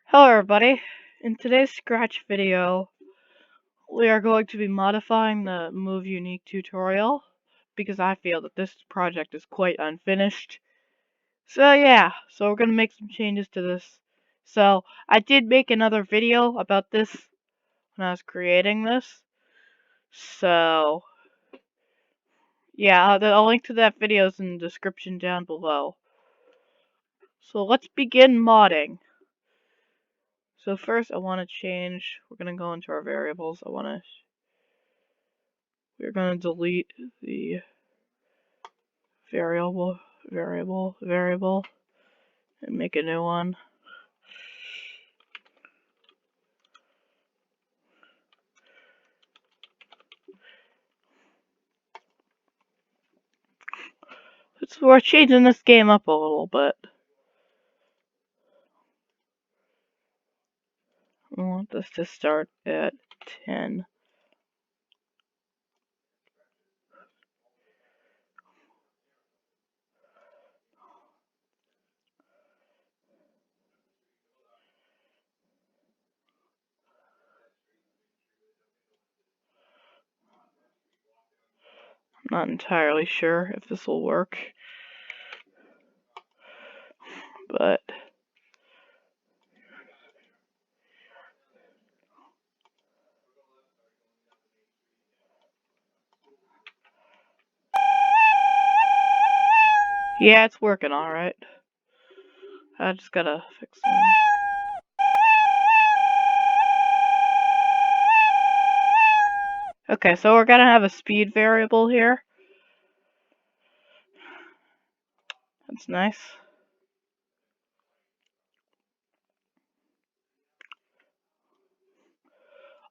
Hello everybody, in today's Scratch video, we are going to be modifying the Move Unique tutorial, because I feel that this project is quite unfinished. So yeah, we're going to make some changes to this. So, I did make another video about this when I was creating this. So, yeah, I'll link to that video is in the description down below. So let's begin modding. So first I want to change, we're going to go into our variables, we're going to delete the variable, and make a new one. We're changing this game up a little bit. We want this to start at 10. I'm not entirely sure if this will work, but yeah, it's working alright. I just gotta fix them. Okay, so we're gonna have a speed variable here. That's nice.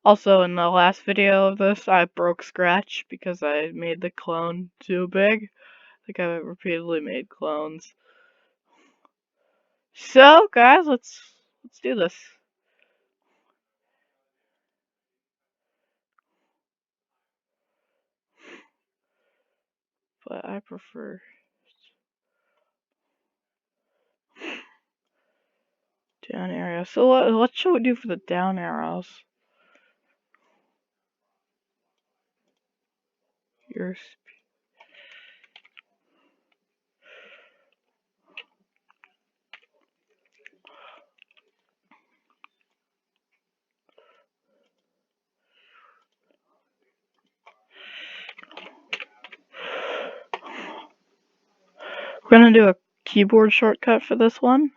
Also, in the last video of this, I broke Scratch because I made the clone too big. I think I repeatedly made clones. So, guys, let's do this. But I prefer down area. So what should we do for the down arrows? We're gonna do a keyboard shortcut for this one.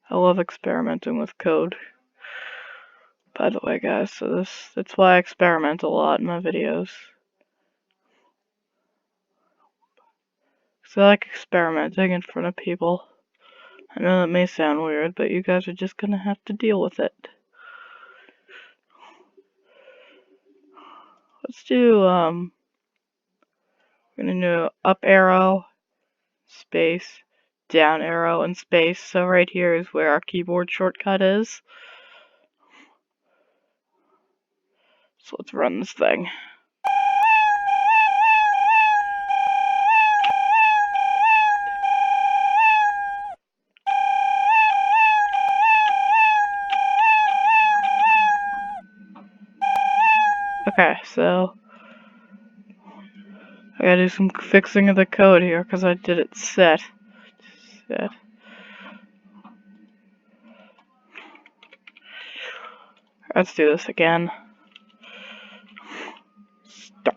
I love experimenting with code. By the way, guys, so that's why I experiment a lot in my videos. So I like experimenting in front of people. I know that may sound weird, but you guys are just gonna have to deal with it. Let's do, we're gonna do up arrow, space, down arrow, and space. So right here is where our keyboard shortcut is. So let's run this thing. Okay, so I gotta do some fixing of the code here because I did it set. Let's do this again. Start.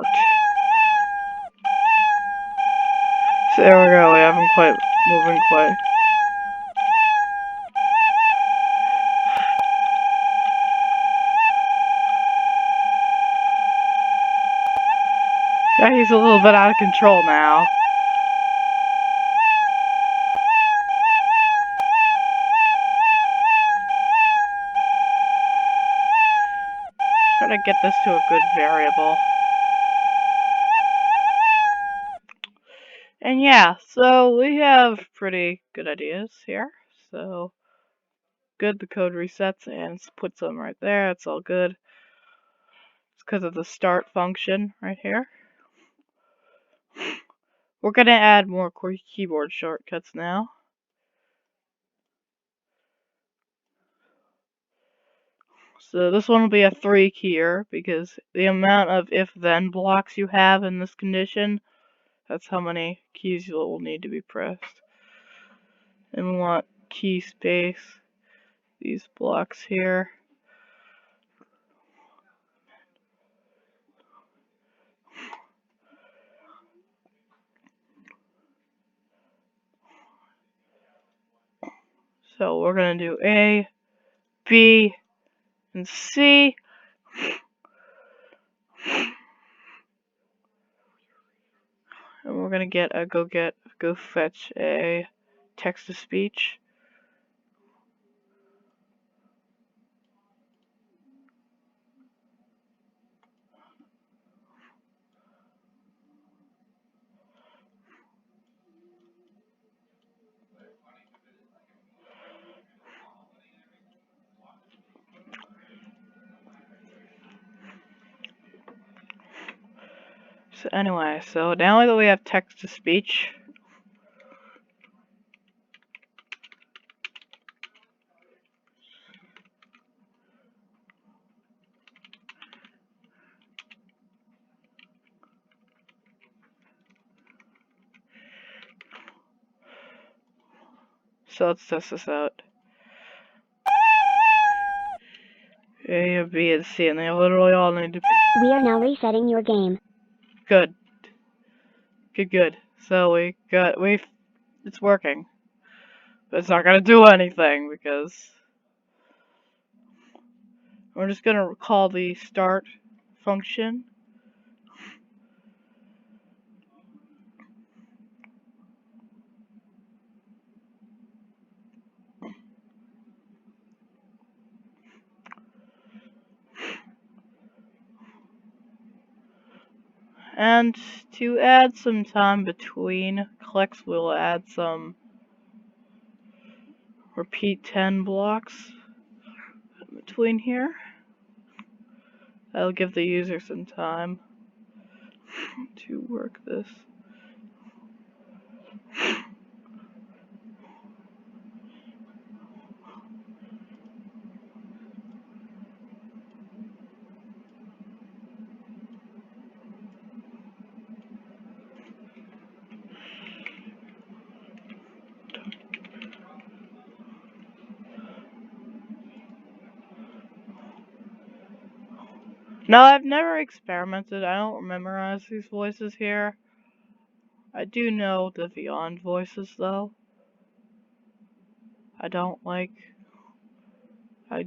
So there we go, we haven't quite moving quite. Yeah, he's a little bit out of control now. Try to get this to a good variable. And yeah, so we have pretty good ideas here. So good, the code resets and puts them right there. It's all good. It's because of the start function right here. We're gonna add more keyboard shortcuts now. So this one will be a 3-keyer because the amount of if-then blocks you have in this condition, that's how many keys you will need to be pressed. And we want key space, these blocks here. So we're going to do A, B, and C. And we're going to go fetch a text-to-speech. So anyway, so now that we have text-to-speech, so let's test this out. A, B, and C, and they literally all need to be... We are now resetting your game. Good. Good. So it's working. But it's not gonna do anything because we're just gonna call the start function. And to add some time between clicks, we'll add some repeat 10 blocks between here. That'll give the user some time to work this. No, I've never experimented. I don't memorize these voices here. I do know the Beyond voices, though. I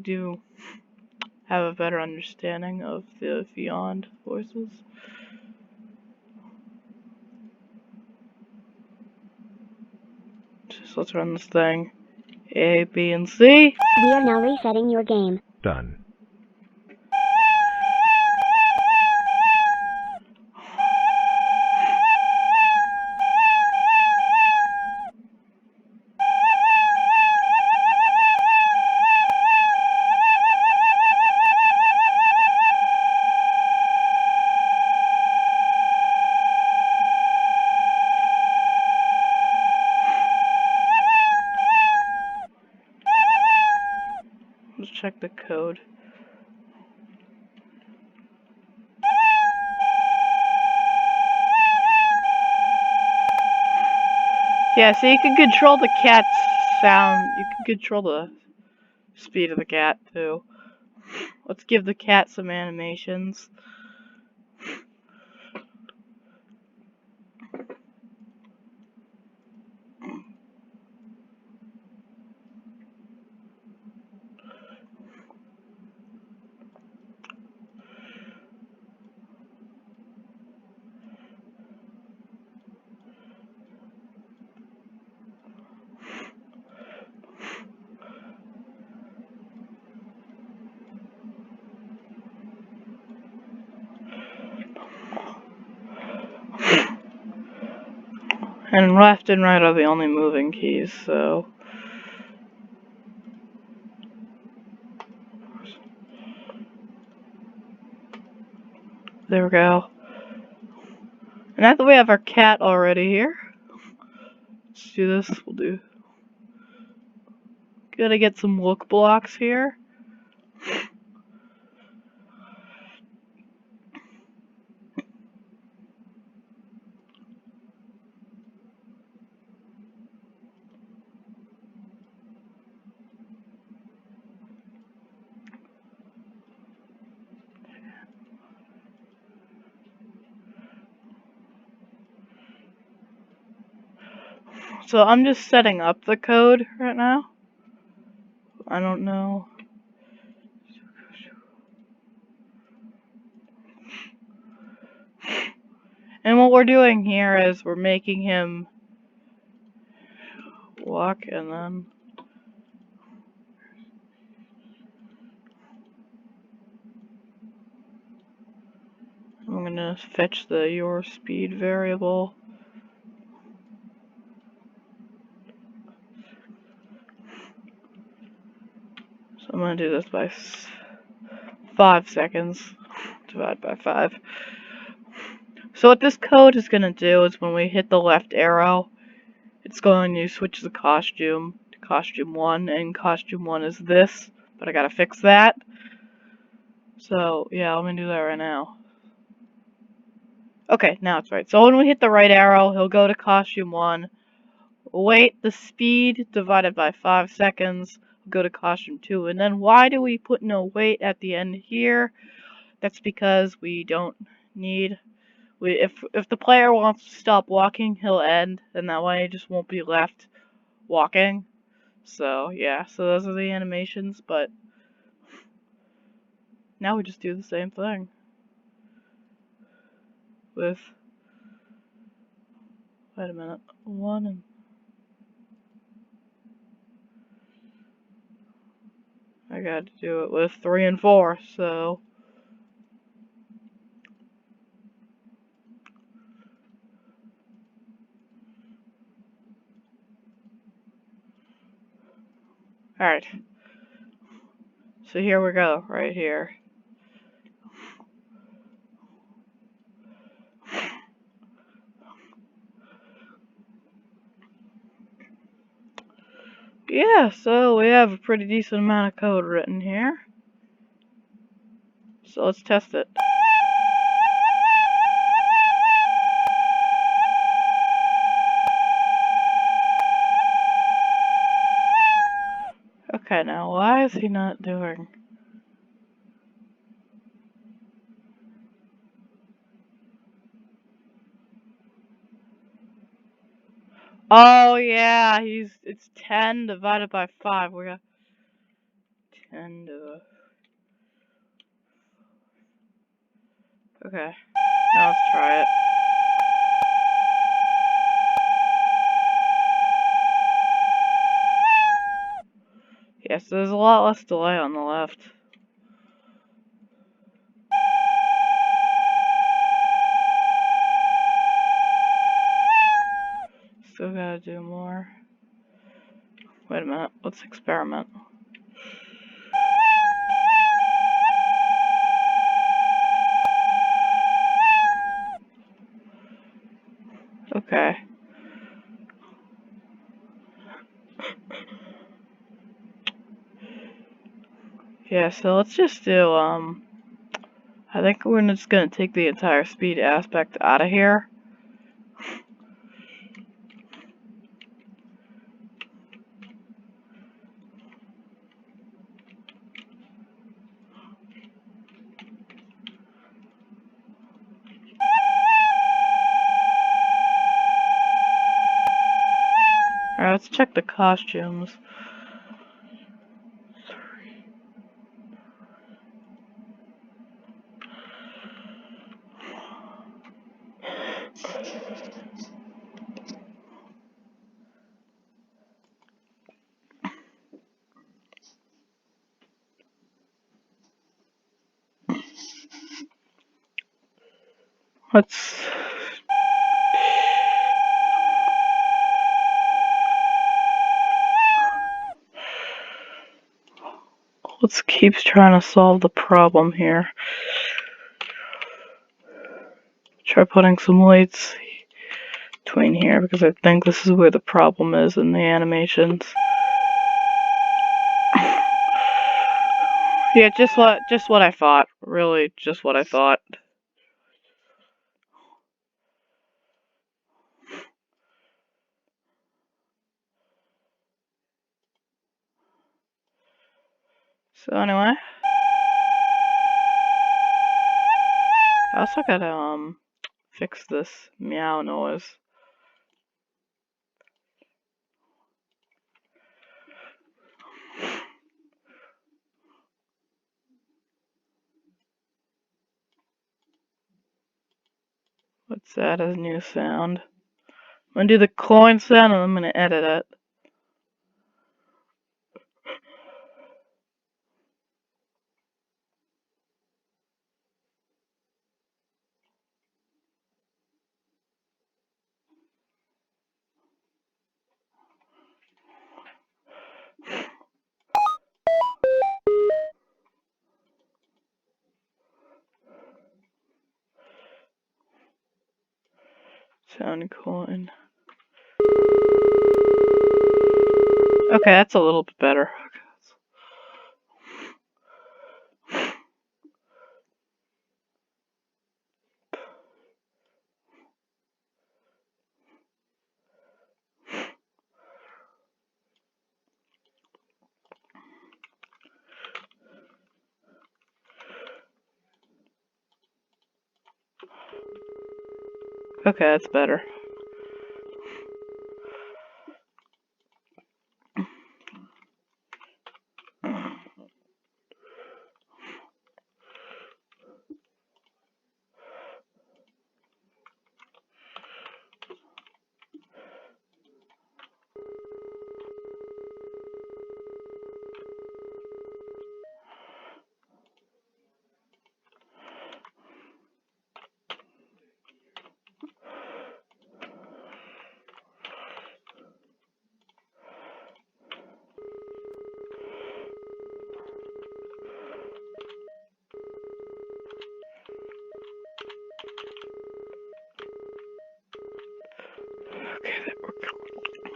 do have a better understanding of the Beyond voices. So let's run this thing. A, B, and C. We are now resetting your game. Done. Let's check the code. Yeah, so you can control the cat's sound. You can control the speed of the cat, too. Let's give the cat some animations. And left and right are the only moving keys, so... There we go. And now that we have our cat already here, let's do this. Gotta get some look blocks here. So I'm just setting up the code right now. I don't know. And what we're doing here is we're making him walk, and then I'm gonna fetch the your speed variable. So I'm gonna do this by 5 seconds. Divide by 5. So what this code is gonna do is when we hit the left arrow, it's going to switch the costume to costume 1, and costume 1 is this, but I gotta fix that. So yeah, I'm gonna do that right now. Okay, now it's right. So when we hit the right arrow, he'll go to costume 1. Wait, the speed divided by 5 seconds, go to costume 2. And then why do we put no wait at the end here? That's because we don't need... If the player wants to stop walking, he'll end, and that way he just won't be left walking. So, yeah, so those are the animations, but now we just do the same thing with... Wait a minute. 1 and... I got to do it with 3 and 4, so... Alright. So here we go, right here. Yeah, so we have a pretty decent amount of code written here. So let's test it. Okay, now why is he not doing... Oh yeah, it's 10 divided by 5. We got 10 to the... Okay, now let's try it. Yes, there's a lot less delay on the left. Still gotta do more. Wait a minute, let's experiment. Okay. Yeah, so let's just do, I think we're just gonna take the entire speed aspect out of here. Alright, let's check the costumes. Let's keep trying to solve the problem here. Try putting some lights between here because I think this is where the problem is in the animations. Yeah, just what I thought. Really, just what I thought. So anyway, I also gotta fix this meow noise. What's that as new sound? I'm gonna do the coin sound and I'm gonna edit it. Sound coin. Okay, that's a little bit better. Okay, that's better.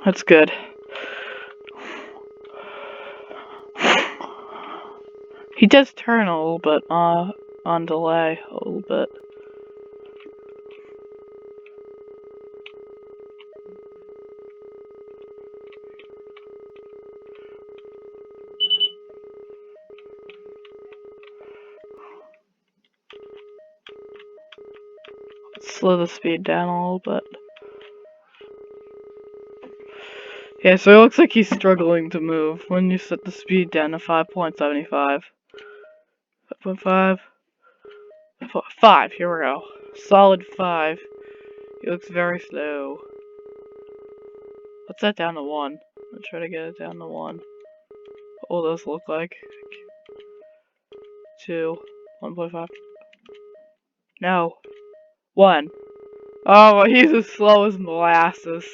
That's good. He does turn a little bit on delay, a little bit. Slow the speed down a little bit. Yeah, so it looks like he's struggling to move when you set the speed down to 5.75. 5.5. 5, here we go. Solid 5. He looks very slow. Let's set down to 1. Let's try to get it down to 1. What will those look like? 2. 1.5. No. 1. Oh, he's as slow as molasses.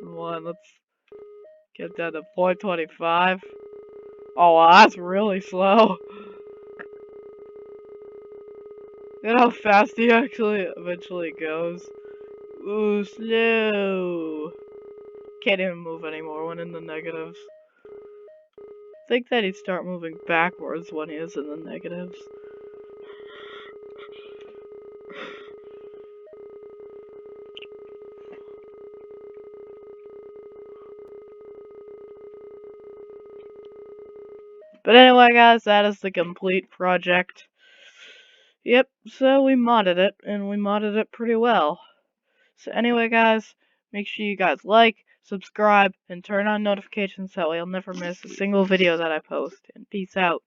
1. Let's get down to 0.25. Oh, wow, that's really slow. Look at how fast he actually eventually goes. Ooh, slow. Can't even move anymore when in the negatives. Think that he'd start moving backwards when he is in the negatives. But anyway, guys, that is the complete project. Yep, so we modded it, and we modded it pretty well. So anyway, guys, make sure you guys like, subscribe, and turn on notifications so you'll never miss a single video that I post. And peace out.